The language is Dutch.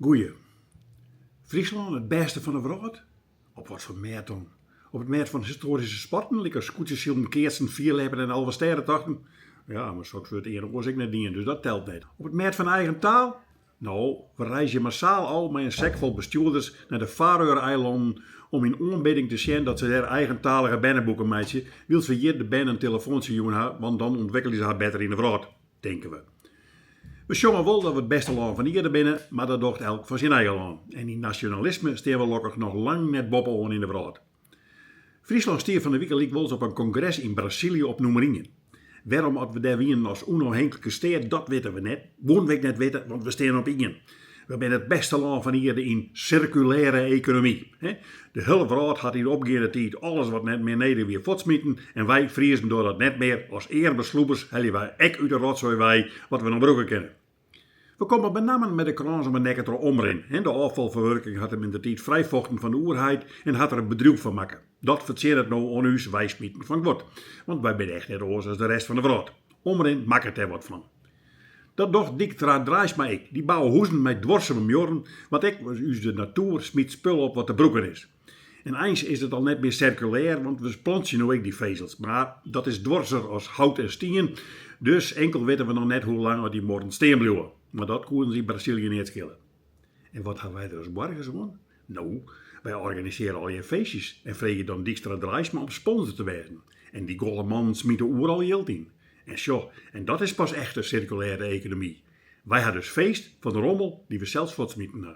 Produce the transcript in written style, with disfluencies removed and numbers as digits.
Goeie. Friesland het beste van de wereld? Op wat voor meert dan? Op het meert van historische sporten, like scooters, keersen, vierleppen en alwe sterrentochten? Ja, maar straks wordt het eerder was ik net niet, dus dat telt niet. Op het meert van eigen taal? Nou, we reizen massaal al met een sek vol bestuurders naar de Faroe-eilanden om in aanbieding te zien dat ze haar eigentalige bennenboeken meisje wil ze hier de ben een telefoontje doen, want dan ontwikkelen ze haar beter in de wereld, denken we. We zongen wel dat we het beste land van hier binnen, maar dat docht elk van zijn eigen land. En die nationalisme staan we gelukkig nog lang net boppen in de wereld. Friesland stier van de week liep wel eens op een congres in Brazilië op Noemeringen. Waarom we daar winnen als onafhankelijke staat, dat weten we net. Woon we net weten, want we staan op in. We zijn het beste land van hier in circulaire economie. De hele wereld had hier opgegeven tijd alles wat net meer neder weer voortsmieten. En wij vriezen door dat net meer als eerbesloepers hellen wij ek uit de rotzooi wij wat we nog broeken kennen. We komen met name met de krans om een nek er omrin. De afvalverwerking had hem in de tijd vrijvochten van de oerheid en had er een bedrijf van maken. Dat verzet het nou aan ons wijsmieten van wordt. Want wij zijn echt net oors als de rest van de wereld. Omrin maakt het er wat van. Dat docht dik draais maar ik. Die bouwen hoezen met dwarse mjoren, want ik was us de natuur smiet spul op wat te broeken is. En eens is het al net meer circulair, want we plantsen nu ook die vezels. Maar dat is dwarser als hout en stien, dus enkel weten we nog net hoe lang die morgen steen blijven. Maar dat konden ze in Brazilië niet schillen. En wat gaan wij er als borgers aan? Nou, wij organiseren al je feestjes en vregen dan Dijkstra Draaisma om sponsor te werden. En die golle man smiet de oer al geld in. En dat is pas echt een circulaire economie. Wij hadden dus feest van de rommel die we zelfs voortsmieten.